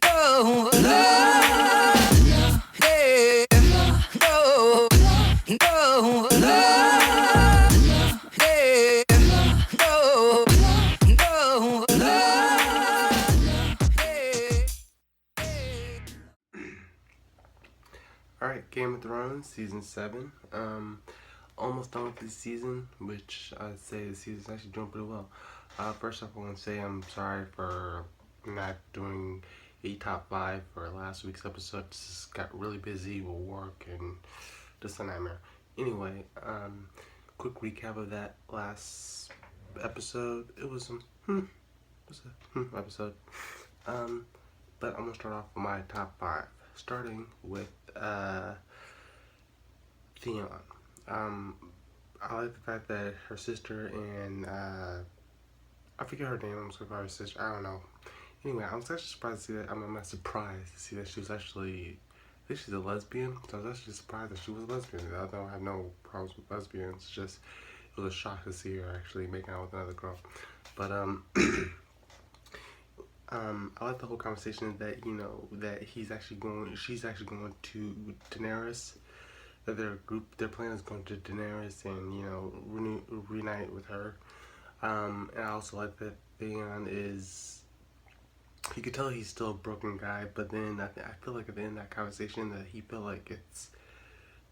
No, no, yeah, no, no, yeah, no, no, yeah. Alright, Game of Thrones season 7. Almost done with this season, which I'd say the season's actually doing pretty well. First off, I want to say I'm sorry for not doing a top 5 for last week's episode. Just got really busy with work and just a nightmare. Anyway, quick recap of that last episode. It was a episode. Um, but I'm gonna start off with my top 5, starting with Theon. Um, I like the fact that her sister and I forget her name. I'm just gonna call her sister. I don't know. Anyway, I was actually surprised to see that. I'm not surprised to see that she was actually. I think she's a lesbian. So I was actually surprised that she was a lesbian. I don't have no problems with lesbians. It's just it was a shock to see her actually making out with another girl. But I like the whole conversation that that she's actually going to Daenerys, that their plan is going to Daenerys and reunite with her. And I also like that Theon is. You could tell he's still a broken guy, but then I feel like at the end of that conversation that he felt like it's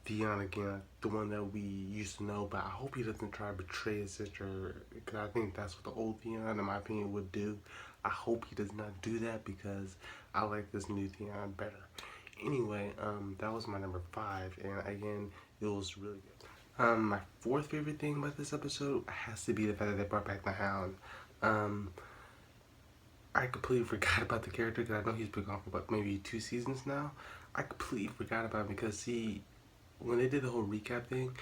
Theon again, like the one that we used to know. But I hope he doesn't try to betray his sister, because I think that's what the old Theon, in my opinion, would do. I hope he does not do that because I like this new Theon better. Anyway, that was my number 5, and again, it was really good. My fourth favorite thing about this episode has to be the fact that they brought back the Hound. Um, I completely forgot about the character because I know he's been gone for about maybe 2 seasons now. I completely forgot about him because see, when they did the whole recap thing,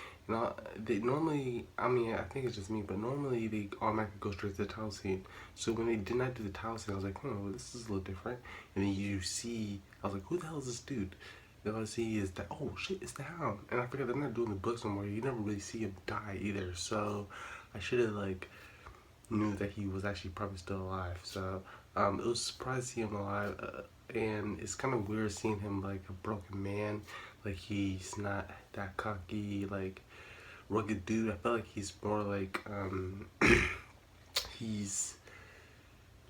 they normally, I mean, I think it's just me, but normally they automatically go straight to the title scene. So when they did not do the title scene, I was like, well, this is a little different. And then you see, I was like, who the hell is this dude? And all I see is that, oh shit, it's the Hound. And I forgot they're not doing the books no more. You never really see him die either. So I should have like knew that he was actually probably still alive. So it was surprised to see him alive, and it's kind of weird seeing him like a broken man. Like he's not that cocky, like rugged dude. I felt like he's more like he's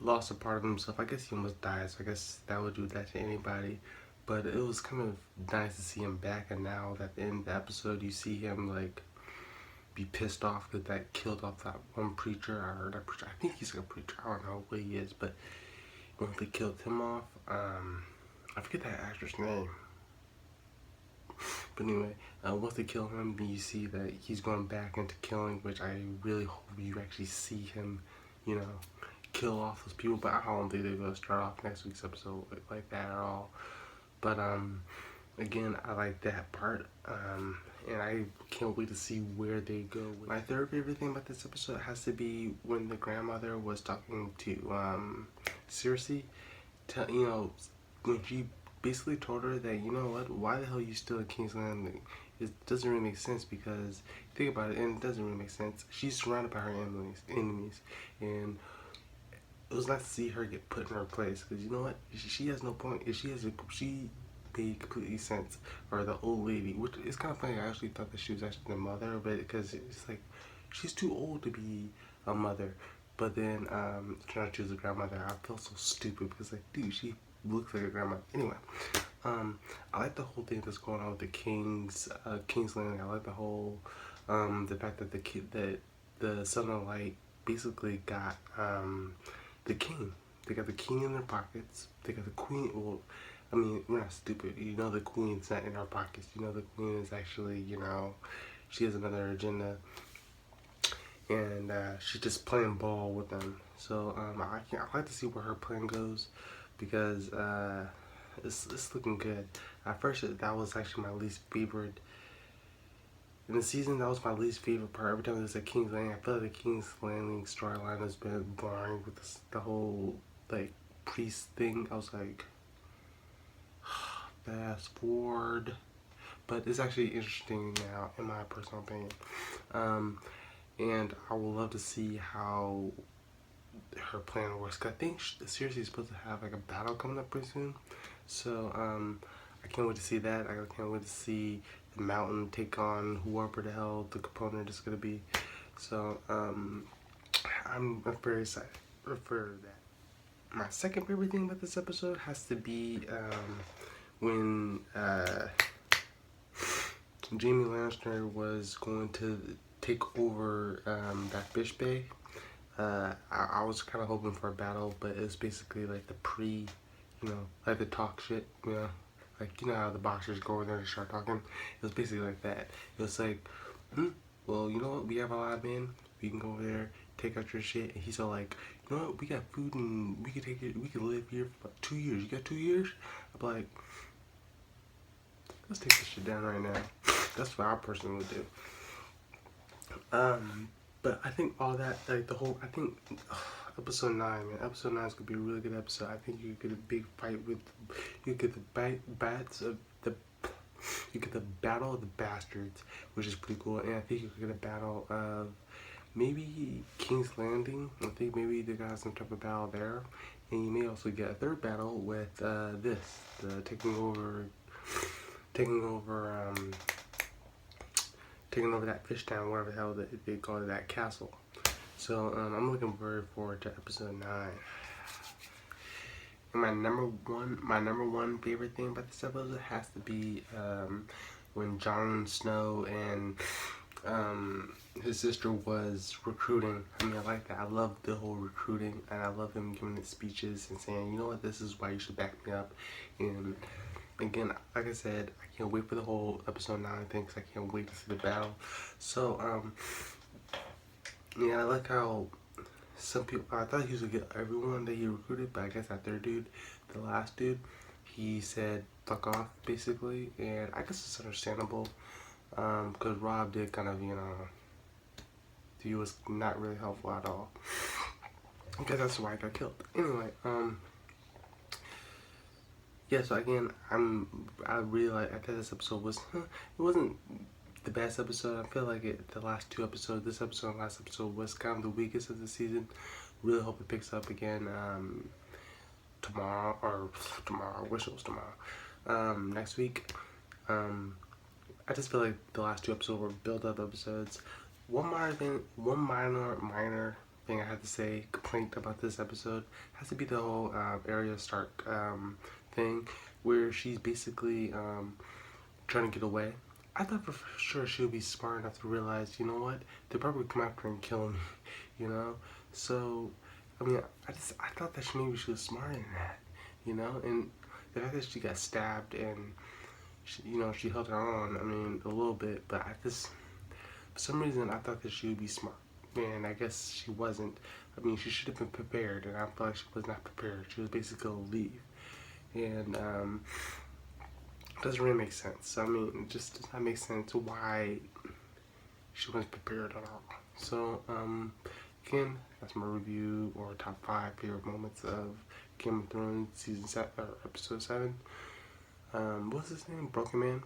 lost a part of himself. I guess he almost died, so I guess that would do that to anybody. But it was kind of nice to see him back, and now that in the episode you see him like be pissed off because that killed off that one preacher. I heard that preacher. I think he's a preacher. I don't know what he is, but once they killed him off, I forget that actor's name. But anyway, once they kill him, you see that he's going back into killing, which I really hope you actually see him, you know, kill off those people. But I don't think they're gonna start off next week's episode like that at all. But again, I like that part, and I can't wait to see where they go. My third favorite thing about this episode has to be when the grandmother was talking to Cersei. When she basically told her that, you know what, why the hell are you still in King's Landing? It doesn't really make sense because think about it, and it doesn't really make sense. She's surrounded by her enemies, and it was nice to see her get put in her place because you know what, she has no point. If she made completely sense for the old lady, which is kind of funny. I actually thought that she was actually the mother, but because it's like she's too old to be a mother. But then trying to choose a grandmother, I felt so stupid because like, dude, she looks like a grandmother. Anyway, I like the whole thing that's going on with the King's Landing. I like the whole the fact that the Son of Light basically got the king. They got the king in their pockets. They got the queen. Well, I mean, we're not stupid. You know, the queen's not in our pockets. You know, the queen is actually, she has another agenda, and she's just playing ball with them. So I like to see where her plan goes because it's looking good. At first, that was actually my least favorite. In the season, that was my least favorite part. Every time there's a King's Landing, I feel like the King's Landing storyline has been boring with the whole like priest thing. I was like, fast forward, but it's actually interesting now, in my personal opinion. And I would love to see how her plan works. 'Cause I think the series is supposed to have like a battle coming up pretty soon. So I can't wait to see that. I can't wait to see the Mountain take on whoever the hell the opponent is gonna be. So I'm very excited for that. My second favorite thing about this episode has to be when Jaime Lannister was going to take over that fish bay. I was kind of hoping for a battle, but it's basically like the like the talk shit, like how the boxers go in there and start talking. It was basically like that. It was like, well, you know what? We have a lot of men. We can go over there, take out your shit. And he's all like, you know what? We got food and we can take it. We can live here for about 2 years. You got 2 years? I'm like, let's take this shit down right now. That's what I personally would do. But I think all that, like I think episode 9, man. Episode 9 is gonna be a really good episode. I think you get a big fight you get the you get the battle of the bastards, which is pretty cool. And I think you get a battle of maybe King's Landing. I think maybe they got some type of battle there. And you may also get a third battle with taking over that fish town, whatever the hell they call it, that castle. So I'm looking very forward to episode 9. And my number one favorite thing about this episode has to be when Jon Snow and his sister was recruiting. I mean, I like that. I love the whole recruiting, and I love him giving his speeches and saying, you know what, this is why you should back me up. And again, like I said, I can't wait for the whole episode 9 thing, because I can't wait to see the battle. So, yeah, I like how some people, I thought he was gonna get everyone that he recruited, but I guess that third dude, the last dude, he said fuck off, basically, and I guess it's understandable, because Robb did kind of, he was not really helpful at all. I guess that's why I got killed. Anyway, yeah, so again, I really like, I thought this episode was, it wasn't the best episode. I feel like the last 2 episodes, this episode and last episode, was kind of the weakest of the season. Really hope it picks up again tomorrow, I wish it was tomorrow, next week. I just feel like the last 2 episodes were build-up episodes. One minor thing I have to say, complaint about this episode, has to be the whole Arya Stark thing, where she's basically trying to get away. I thought for sure she would be smart enough to realize, you know what, they'll probably come after her and kill me, So, I mean, I thought that maybe she was smarter than that, and the fact that she got stabbed and, she held her own, I mean, a little bit, but for some reason, I thought that she would be smart, and I guess she wasn't. I mean, she should have been prepared, and I feel like she was not prepared. She was basically going to leave, and, doesn't really make sense. I mean, it just does not make sense why she wasn't prepared at all. So, again, that's my review, or top 5 favorite moments of Game of Thrones season 7, or episode 7. What's his name? Broken Man.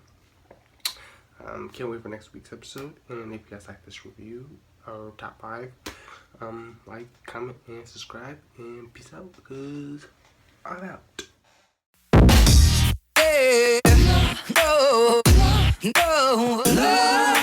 Can't wait for next week's episode. And if you guys like this review, or top 5, like, comment, and subscribe. And peace out, because I'm out. No, no, no.